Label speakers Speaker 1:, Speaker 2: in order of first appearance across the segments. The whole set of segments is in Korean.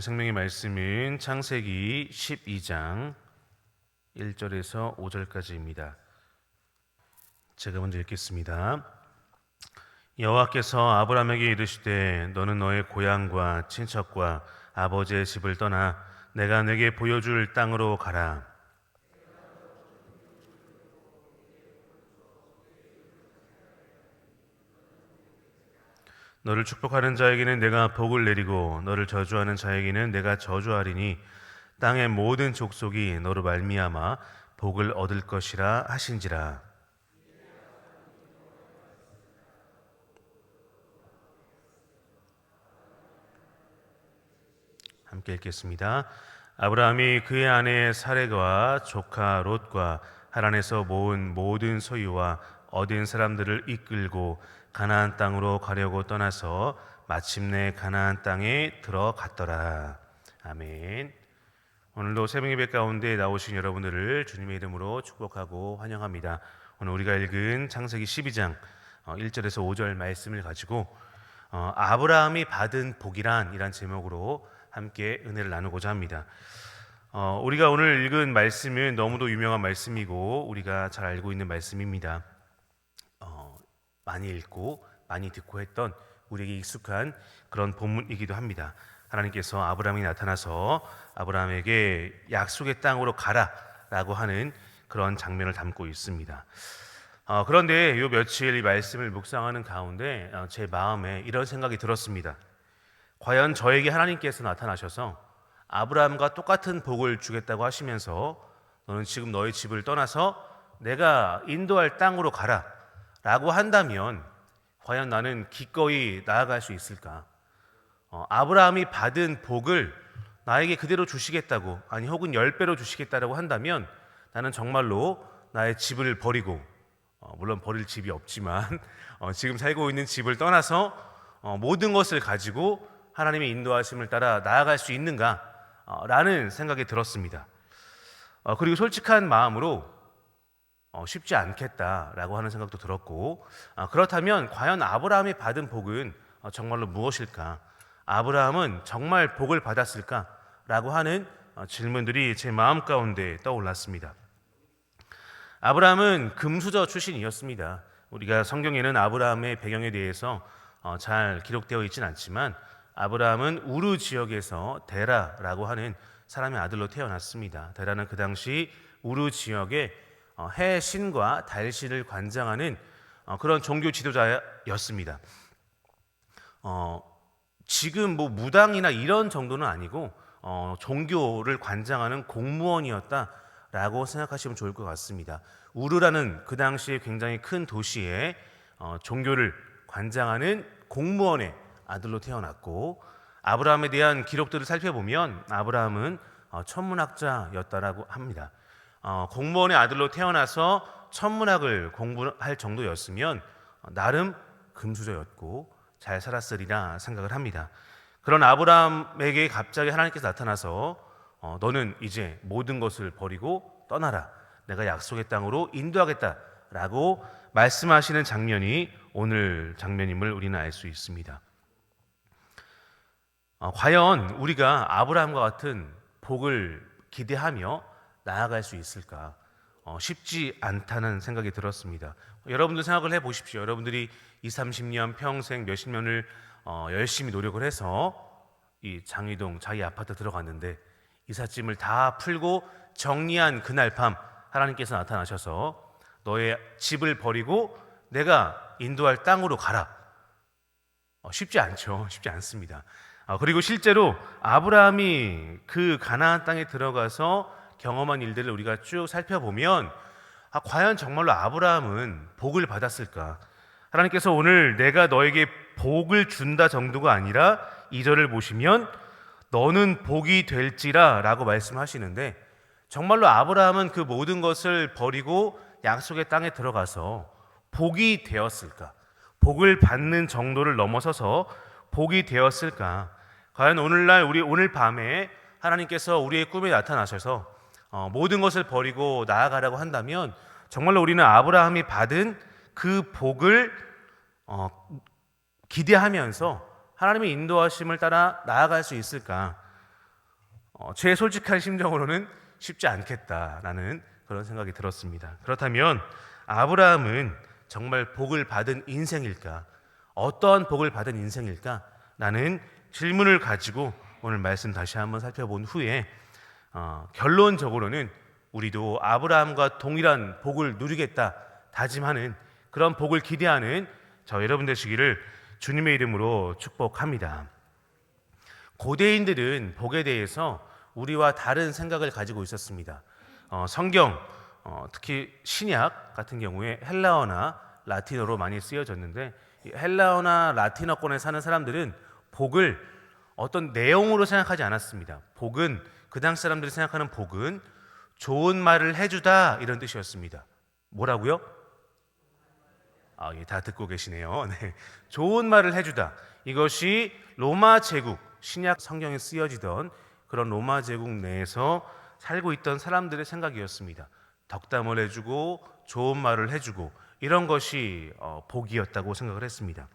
Speaker 1: 오늘 생명의 말씀은 창세기 12장 1절에서 5절까지입니다. 제가 먼저 읽겠습니다. 여호와께서 아브라함에게 이르시되 너는 너의 고향과 친척과 아버지의 집을 떠나 내가 네게 보여줄 땅으로 가라. 너를 축복하는 자에게는 내가 복을 내리고 너를 저주하는 자에게는 내가 저주하리니 땅의 모든 족속이 너로 말미암아 복을 얻을 것이라 하신지라. 함께 읽겠습니다. 아브라함이 그의 아내 사레와 조카 롯과 하란에서 모은 모든 소유와 얻은 사람들을 이끌고 가나안 땅으로 가려고 떠나서 마침내 가나안 땅에 들어갔더라. 아멘. 오늘도 새벽 예배 가운데 나오신 여러분들을 주님의 이름으로 축복하고 환영합니다. 오늘 우리가 읽은 창세기 12장 1절에서 5절 말씀을 가지고 아브라함이 받은 복이란 이란 제목으로 함께 은혜를 나누고자 합니다. 우리가 오늘 읽은 말씀은 너무도 유명한 말씀이고 우리가 잘 알고 있는 말씀입니다. 많이 읽고 많이 듣고 했던 우리에게 익숙한 그런 본문이기도 합니다. 하나님께서 아브라함이 나타나서 아브라함에게 약속의 땅으로 가라라고 하는 그런 장면을 담고 있습니다. 그런데 이 며칠 이 말씀을 묵상하는 가운데 제 마음에 이런 생각이 들었습니다. 과연 저에게 하나님께서 나타나셔서 아브라함과 똑같은 복을 주겠다고 하시면서 너는 지금 너의 집을 떠나서 내가 인도할 땅으로 가라 라고 한다면 과연 나는 기꺼이 나아갈 수 있을까? 아브라함이 받은 복을 나에게 그대로 주시겠다고, 아니 혹은 10배로 주시겠다고 한다면 나는 정말로 나의 집을 버리고, 물론 버릴 집이 없지만 지금 살고 있는 집을 떠나서 모든 것을 가지고 하나님의 인도하심을 따라 나아갈 수 있는가? 라는 생각이 들었습니다. 그리고 솔직한 마음으로 쉽지 않겠다라고 하는 생각도 들었고, 그렇다면 과연 아브라함이 받은 복은 정말로 무엇일까? 아브라함은 정말 복을 받았을까라고 하는 질문들이 제 마음 가운데 떠올랐습니다. 아브라함은 금수저 출신이었습니다. 우리가 성경에는 아브라함의 배경에 대해서 잘 기록되어 있지는 않지만 아브라함은 우르 지역에서 데라라고 하는 사람의 아들로 태어났습니다. 데라는 그 당시 우르 지역의 해신과 달신을 관장하는 그런 종교 지도자였습니다. 지금 뭐 무당이나 이런 정도는 아니고 종교를 관장하는 공무원이었다라고 생각하시면 좋을 것 같습니다. 우르라는 그 당시에 굉장히 큰 도시에 종교를 관장하는 공무원의 아들로 태어났고, 아브라함에 대한 기록들을 살펴보면 아브라함은 천문학자였다라고 합니다. 공무원의 아들로 태어나서 천문학을 공부할 정도였으면 나름 금수저였고 잘 살았으리라 생각을 합니다. 그런 아브라함에게 갑자기 하나님께서 나타나서 너는 이제 모든 것을 버리고 떠나라. 내가 약속의 땅으로 인도하겠다라고 말씀하시는 장면이 오늘 장면임을 우리는 알 수 있습니다. 과연 우리가 아브라함과 같은 복을 기대하며 나아갈 수 있을까? 쉽지 않다는 생각이 들었습니다. 여러분들 생각을 해보십시오. 여러분들이 20, 30년 평생 몇십 년을 열심히 노력을 해서 이 장이동 자기 아파트 들어갔는데 이삿짐을 다 풀고 정리한 그날 밤 하나님께서 나타나셔서 너의 집을 버리고 내가 인도할 땅으로 가라. 쉽지 않죠. 쉽지 않습니다. 그리고 실제로 아브라함이 그 가나안 땅에 들어가서 경험한 일들을 우리가 쭉 살펴보면 과연 정말로 아브라함은 복을 받았을까? 하나님께서 오늘 내가 너에게 복을 준다 정도가 아니라 2절을 보시면 너는 복이 될지라 라고 말씀하시는데 정말로 아브라함은 그 모든 것을 버리고 약속의 땅에 들어가서 복이 되었을까? 복을 받는 정도를 넘어서서 복이 되었을까? 과연 오늘날 오늘 밤에 하나님께서 우리의 꿈에 나타나셔서 모든 것을 버리고 나아가라고 한다면 정말로 우리는 아브라함이 받은 그 복을 기대하면서 하나님의 인도하심을 따라 나아갈 수 있을까? 제 솔직한 심정으로는 쉽지 않겠다라는 그런 생각이 들었습니다. 그렇다면 아브라함은 정말 복을 받은 인생일까? 어떠한 복을 받은 인생일까? 라는 질문을 가지고 오늘 말씀 다시 한번 살펴본 후에 결론적으로는 우리도 아브라함과 동일한 복을 누리겠다 다짐하는 그런 복을 기대하는 저 여러분 되시기를 주님의 이름으로 축복합니다. 고대인들은 복에 대해서 우리와 다른 생각을 가지고 있었습니다. 성경, 특히 신약 같은 경우에 헬라어나 라틴어로 많이 쓰여졌는데 헬라어나 라틴어권에 사는 사람들은 복을 어떤 내용으로 생각하지 않았습니다. 복은 그 당시 사람들이 생각하는 복은 좋은 말을 해주다 이런 뜻이었습니다. 뭐라고요? 다 듣고 계시네요. 네. 좋은 말을 해주다. 이것이 로마 제국, 신약 성경에 쓰여지던 그런 로마 제국 내에서 살고 있던 사람들의 생각이었습니다. 덕담을 해주고 좋은 말을 해주고 이런 것이 복이었다고 생각을 했습니다.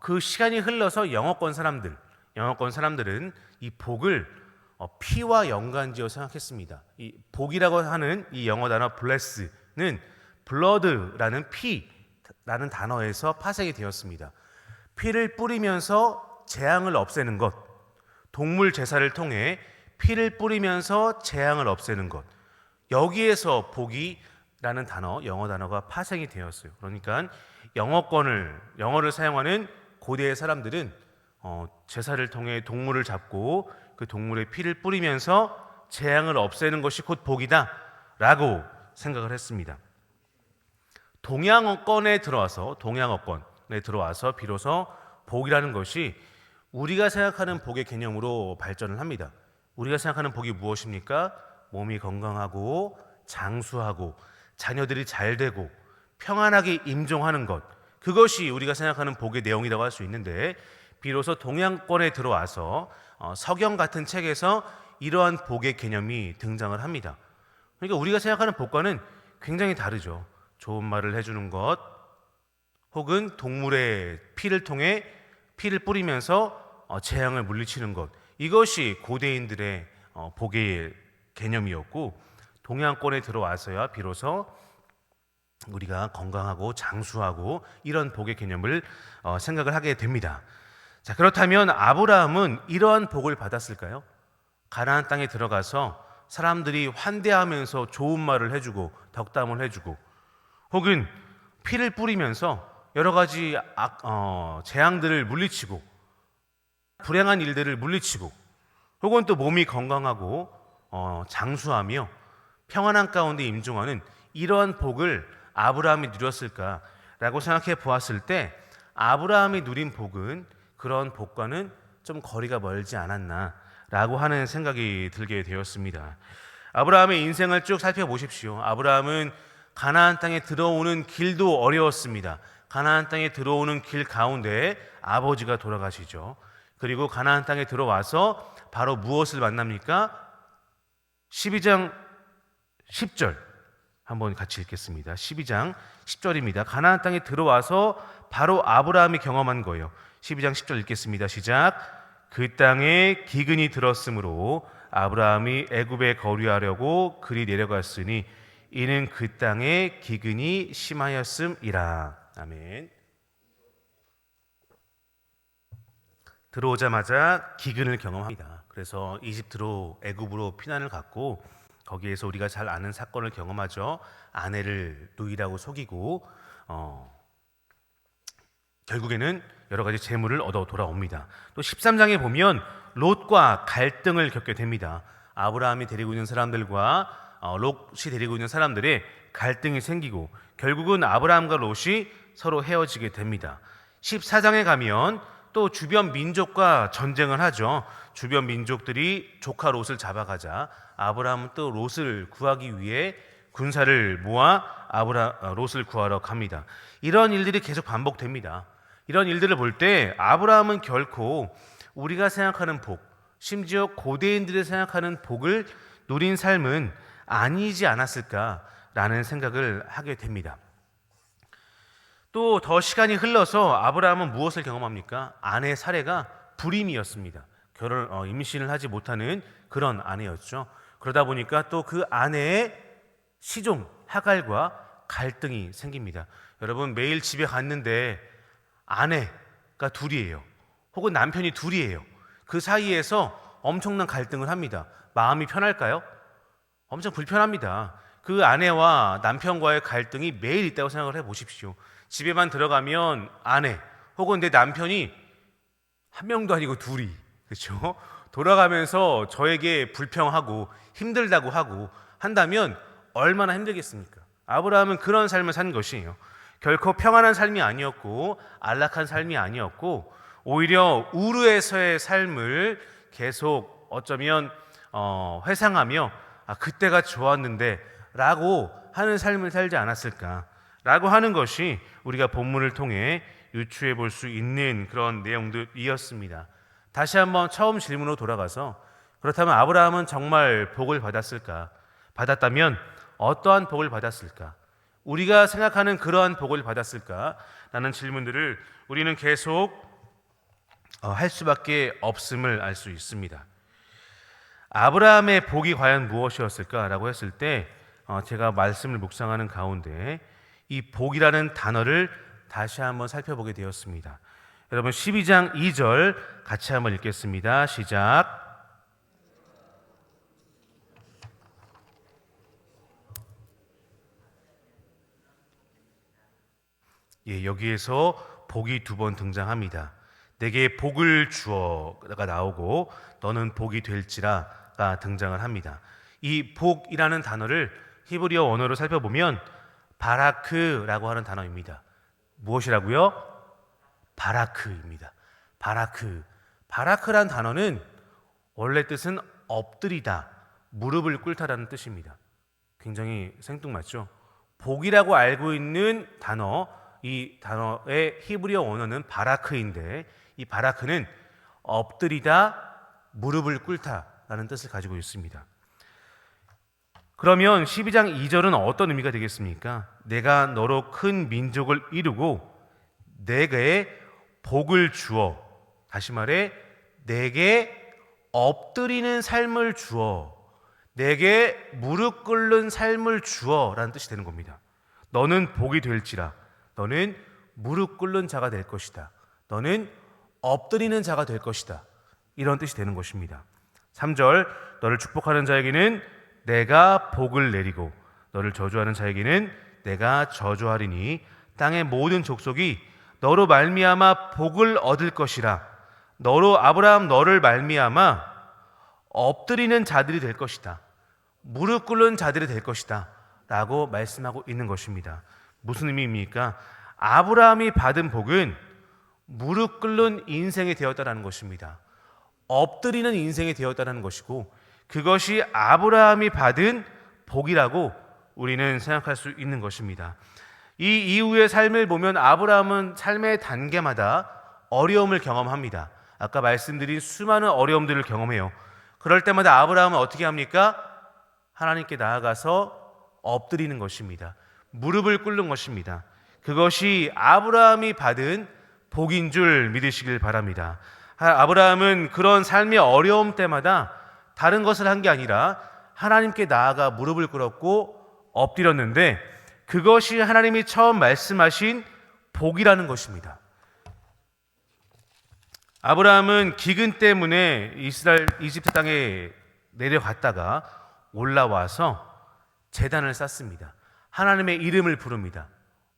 Speaker 1: 그 시간이 흘러서 영어권 사람들은 이 복을 피와 연관지어 생각했습니다. 이 복이라고 하는 이 영어 단어 bless는 blood라는 피라는 단어에서 파생이 되었습니다. 피를 뿌리면서 재앙을 없애는 것, 동물 제사를 통해 피를 뿌리면서 재앙을 없애는 것, 여기에서 복이라는 단어, 영어 단어가 파생이 되었어요. 그러니까 영어를 사용하는 고대의 사람들은 제사를 통해 동물을 잡고 그 동물의 피를 뿌리면서 재앙을 없애는 것이 곧 복이다라고 생각을 했습니다. 동양어권에 들어와서 비로소 복이라는 것이 우리가 생각하는 복의 개념으로 발전을 합니다. 우리가 생각하는 복이 무엇입니까? 몸이 건강하고 장수하고 자녀들이 잘 되고 평안하게 임종하는 것, 그것이 우리가 생각하는 복의 내용이라고 할 수 있는데 비로소 동양권에 들어와서 서경 같은 책에서 이러한 복의 개념이 등장을 합니다. 그러니까 우리가 생각하는 복과는 굉장히 다르죠. 좋은 말을 해주는 것, 혹은 동물의 피를 통해 피를 뿌리면서 재앙을 물리치는 것, 이것이 고대인들의 복의 개념이었고 동양권에 들어와서야 비로소 우리가 건강하고 장수하고 이런 복의 개념을 생각을 하게 됩니다. 자, 그렇다면 아브라함은 이러한 복을 받았을까요? 가나안 땅에 들어가서 사람들이 환대하면서 좋은 말을 해주고 덕담을 해주고 혹은 피를 뿌리면서 여러 가지 재앙들을 물리치고 불행한 일들을 물리치고 혹은 또 몸이 건강하고 장수하며 평안한 가운데 임종하는 이러한 복을 아브라함이 누렸을까라고 생각해 보았을 때 아브라함이 누린 복은 그런 복과는 좀 거리가 멀지 않았나라고 하는 생각이 들게 되었습니다. 아브라함의 인생을 쭉 살펴보십시오. 아브라함은 가나안 땅에 들어오는 길도 어려웠습니다. 가나안 땅에 들어오는 길 가운데 아버지가 돌아가시죠. 그리고 가나안 땅에 들어와서 바로 무엇을 만납니까? 12장 10절 한번 같이 읽겠습니다. 12장 10절입니다. 가나안 땅에 들어와서 바로 아브라함이 경험한 거예요. 12장 10절 읽겠습니다. 시작. 그 땅에 기근이 들었으므로 아브라함이 애굽에 거류하려고 그리 내려갔으니 이는 그 땅에 기근이 심하였음이라. 아멘. 들어오자마자 기근을 경험합니다. 그래서 이집트로 애굽으로 피난을 갔고 거기에서 우리가 잘 아는 사건을 경험하죠. 아내를 누이라고 속이고 결국에는 여러 가지 재물을 얻어 돌아옵니다. 또 13장에 보면 롯과 갈등을 겪게 됩니다. 아브라함이 데리고 있는 사람들과 롯이 데리고 있는 사람들의 갈등이 생기고 결국은 아브라함과 롯이 서로 헤어지게 됩니다. 14장에 가면 또 주변 민족과 전쟁을 하죠. 주변 민족들이 조카 롯을 잡아가자 아브라함은 또 롯을 구하기 위해 군사를 모아 롯을 구하러 갑니다. 이런 일들이 계속 반복됩니다. 이런 일들을 볼 때 아브라함은 결코 우리가 생각하는 복, 심지어 고대인들이 생각하는 복을 누린 삶은 아니지 않았을까라는 생각을 하게 됩니다. 또 더 시간이 흘러서 아브라함은 무엇을 경험합니까? 아내 사레가 불임이었습니다. 임신을 하지 못하는 그런 아내였죠. 그러다 보니까 또 그 아내의 시종 하갈과 갈등이 생깁니다. 여러분, 매일 집에 갔는데 아내가 둘이에요. 혹은 남편이 둘이에요. 그 사이에서 엄청난 갈등을 합니다. 마음이 편할까요? 엄청 불편합니다. 그 아내와 남편과의 갈등이 매일 있다고 생각을 해보십시오. 집에만 들어가면 아내 혹은 내 남편이 한 명도 아니고 둘이, 그렇죠? 돌아가면서 저에게 불평하고 힘들다고 하고 한다면 얼마나 힘들겠습니까? 아브라함은 그런 삶을 산 것이에요. 결코 평안한 삶이 아니었고 안락한 삶이 아니었고 오히려 우르에서의 삶을 계속 어쩌면 회상하며 그때가 좋았는데 라고 하는 삶을 살지 않았을까 라고 하는 것이 우리가 본문을 통해 유추해 볼 수 있는 그런 내용들이었습니다. 다시 한번 처음 질문으로 돌아가서, 그렇다면 아브라함은 정말 복을 받았을까? 받았다면 어떠한 복을 받았을까? 우리가 생각하는 그러한 복을 받았을까? 라는 질문들을 우리는 계속 할 수밖에 없음을 알 수 있습니다. 아브라함의 복이 과연 무엇이었을까라고 했을 때 제가 말씀을 묵상하는 가운데 이 복이라는 단어를 다시 한번 살펴보게 되었습니다. 여러분, 12장 2절 같이 한번 읽겠습니다. 시작. 여기에서 복이 두 번 등장합니다. 내게 복을 주어가 나오고 너는 복이 될지라가 등장을 합니다. 이 복이라는 단어를 히브리어 원어로 살펴보면 바라크라고 하는 단어입니다. 무엇이라고요? 바라크입니다. 바라크란 단어는 원래 뜻은 엎드리다, 무릎을 꿇다라는 뜻입니다. 굉장히 생뚱맞죠? 복이라고 알고 있는 단어, 이 단어의 히브리어 원어는 바라크인데 이 바라크는 엎드리다, 무릎을 꿇다라는 뜻을 가지고 있습니다. 그러면 12장 2절은 어떤 의미가 되겠습니까? 내가 너로 큰 민족을 이루고 내게 복을 주어, 다시 말해 내게 엎드리는 삶을 주어, 내게 무릎 꿇는 삶을 주어 라는 뜻이 되는 겁니다. 너는 복이 될지라, 너는 무릎 꿇는 자가 될 것이다, 너는 엎드리는 자가 될 것이다, 이런 뜻이 되는 것입니다. 3절, 너를 축복하는 자에게는 내가 복을 내리고 너를 저주하는 자에게는 내가 저주하리니 땅의 모든 족속이 너로 말미암아 복을 얻을 것이라. 너로 아브라함 너를 말미암아 엎드리는 자들이 될 것이다, 무릎 꿇는 자들이 될 것이다 라고 말씀하고 있는 것입니다. 무슨 의미입니까? 아브라함이 받은 복은 무릎 꿇는 인생이 되었다는 것입니다. 엎드리는 인생이 되었다는 것이고 그것이 아브라함이 받은 복이라고 우리는 생각할 수 있는 것입니다. 이 이후의 삶을 보면 아브라함은 삶의 단계마다 어려움을 경험합니다. 아까 말씀드린 수많은 어려움들을 경험해요. 그럴 때마다 아브라함은 어떻게 합니까? 하나님께 나아가서 엎드리는 것입니다. 무릎을 꿇는 것입니다. 그것이 아브라함이 받은 복인 줄 믿으시길 바랍니다. 아브라함은 그런 삶의 어려움 때마다 다른 것을 한 게 아니라 하나님께 나아가 무릎을 꿇었고 엎드렸는데 그것이 하나님이 처음 말씀하신 복이라는 것입니다. 아브라함은 기근 때문에 이집트 땅에 내려갔다가 올라와서 제단을 쌓습니다. 하나님의 이름을 부릅니다.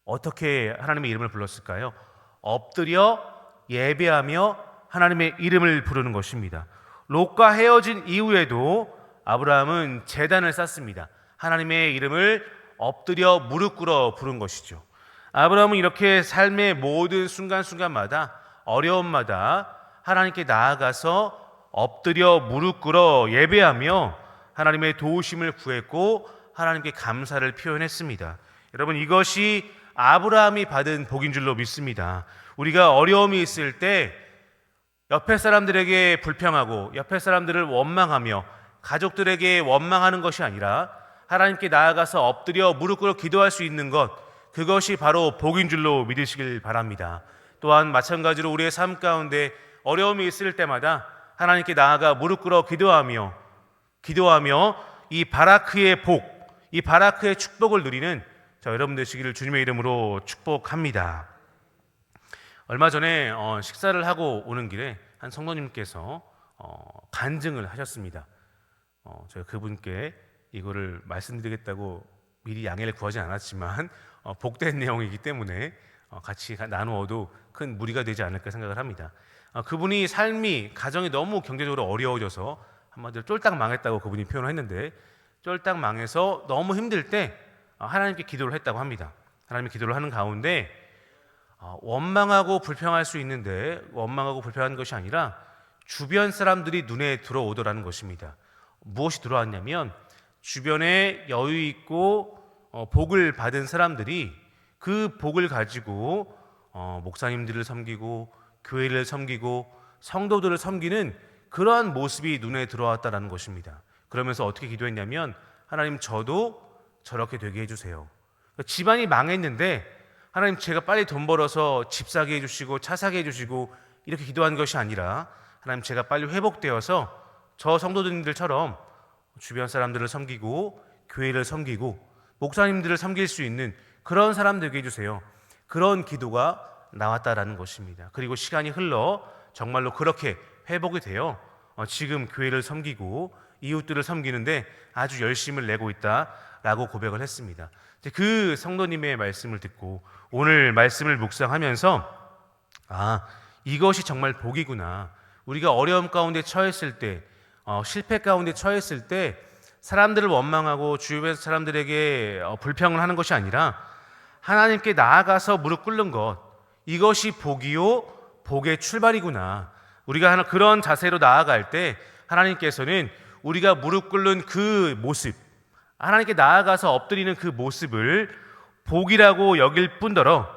Speaker 1: 어떻게 하나님의 이름을 불렀을까요? 엎드려 예배하며 하나님의 이름을 부르는 것입니다. 롯과 헤어진 이후에도 아브라함은 제단을 쌓습니다. 하나님의 이름을 엎드려 무릎 꿇어 부른 것이죠. 아브라함은 이렇게 삶의 모든 순간순간마다 어려움마다 하나님께 나아가서 엎드려 무릎 꿇어 예배하며 하나님의 도우심을 구했고 하나님께 감사를 표현했습니다. 여러분, 이것이 아브라함이 받은 복인 줄로 믿습니다. 우리가 어려움이 있을 때 옆에 사람들에게 불평하고 옆에 사람들을 원망하며 가족들에게 원망하는 것이 아니라 하나님께 나아가서 엎드려 무릎 꿇어 기도할 수 있는 것, 그것이 바로 복인 줄로 믿으시길 바랍니다. 또한 마찬가지로 우리의 삶 가운데 어려움이 있을 때마다 하나님께 나아가 무릎 꿇어 기도하며 이 바라크의 이 바라크의 축복을 누리는 여러분 되시기를 주님의 이름으로 축복합니다. 얼마 전에 식사를 하고 오는 길에 한 성도님께서 간증을 하셨습니다. 제가 그분께 이거를 말씀드리겠다고 미리 양해를 구하지 않았지만 복된 내용이기 때문에 같이 나누어도 큰 무리가 되지 않을까 생각을 합니다. 그분이 가정이 너무 경제적으로 어려워져서 한마디로 쫄딱 망했다고 그분이 표현을 했는데, 쫄딱 망해서 너무 힘들 때 하나님께 기도를 했다고 합니다. 하나님께 기도를 하는 가운데 원망하고 불평할 수 있는데, 원망하고 불평하는 것이 아니라 주변 사람들이 눈에 들어오더라는 것입니다. 무엇이 들어왔냐면, 주변에 여유 있고 복을 받은 사람들이 그 복을 가지고 목사님들을 섬기고 교회를 섬기고 성도들을 섬기는 그러한 모습이 눈에 들어왔다는 것입니다. 그러면서 어떻게 기도했냐면, 하나님, 저도 저렇게 되게 해주세요. 집안이 망했는데 하나님, 제가 빨리 돈 벌어서 집 사게 해주시고 차 사게 해주시고 이렇게 기도한 것이 아니라, 하나님, 제가 빨리 회복되어서 저 성도들처럼 주변 사람들을 섬기고 교회를 섬기고 목사님들을 섬길 수 있는 그런 사람 되게 해주세요. 그런 기도가 나왔다라는 것입니다. 그리고 시간이 흘러 정말로 그렇게 회복이 되어 지금 교회를 섬기고 이웃들을 섬기는데 아주 열심을 내고 있다라고 고백을 했습니다. 그 성도님의 말씀을 듣고 오늘 말씀을 묵상하면서, 이것이 정말 복이구나. 우리가 어려움 가운데 처했을 때, 실패 가운데 처했을 때 사람들을 원망하고 주변 사람들에게 불평을 하는 것이 아니라 하나님께 나아가서 무릎 꿇는 것, 이것이 복이요 복의 출발이구나. 우리가 그런 자세로 나아갈 때 하나님께서는 우리가 무릎 꿇는 그 모습, 하나님께 나아가서 엎드리는 그 모습을 복이라고 여길 뿐더러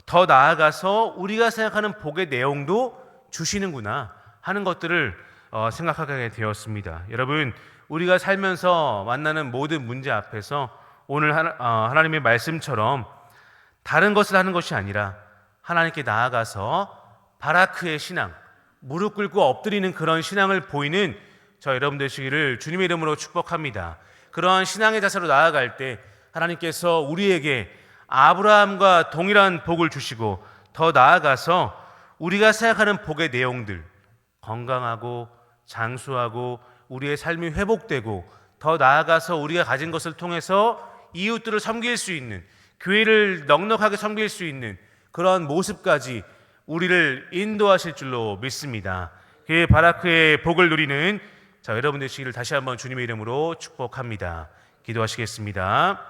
Speaker 1: 더 나아가서 우리가 생각하는 복의 내용도 주시는구나 하는 것들을 생각하게 되었습니다. 여러분, 우리가 살면서 만나는 모든 문제 앞에서 오늘 하나님의 말씀처럼 다른 것을 하는 것이 아니라 하나님께 나아가서 바라크의 신앙, 무릎 꿇고 엎드리는 그런 신앙을 보이는 저 여러분 되시기를 주님의 이름으로 축복합니다. 그러한 신앙의 자세로 나아갈 때 하나님께서 우리에게 아브라함과 동일한 복을 주시고, 더 나아가서 우리가 생각하는 복의 내용들, 건강하고 장수하고 우리의 삶이 회복되고, 더 나아가서 우리가 가진 것을 통해서 이웃들을 섬길 수 있는, 교회를 넉넉하게 섬길 수 있는 그런 모습까지 우리를 인도하실 줄로 믿습니다. 그 바라크의 복을 누리는 여러분 되시기를 다시 한번 주님의 이름으로 축복합니다. 기도하시겠습니다.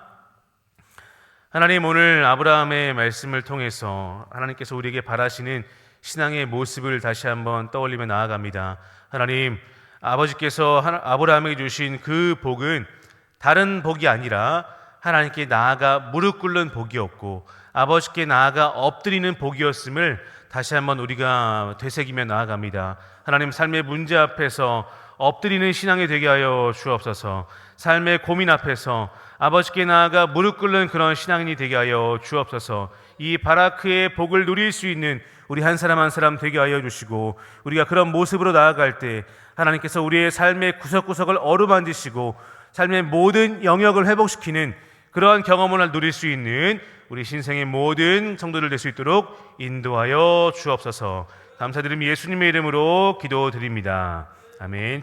Speaker 1: 하나님, 오늘 아브라함의 말씀을 통해서 하나님께서 우리에게 바라시는 신앙의 모습을 다시 한번 떠올리며 나아갑니다. 하나님, 아버지께서 아브라함에게 주신 그 복은 다른 복이 아니라 하나님께 나아가 무릎 꿇는 복이었고, 아버지께 나아가 엎드리는 복이었음을 다시 한번 우리가 되새기며 나아갑니다. 하나님, 삶의 문제 앞에서 엎드리는 신앙이 되게 하여 주옵소서. 삶의 고민 앞에서 아버지께 나아가 무릎 꿇는 그런 신앙인이 되게 하여 주옵소서. 이 바라크의 복을 누릴 수 있는 우리 한 사람 한 사람 되게 하여 주시고, 우리가 그런 모습으로 나아갈 때 하나님께서 우리의 삶의 구석구석을 어루만지시고 삶의 모든 영역을 회복시키는 그러한 경험을 누릴 수 있는 우리 신생의 모든 성도들 될 수 있도록 인도하여 주옵소서. 감사드리며 예수님의 이름으로 기도드립니다. 아멘.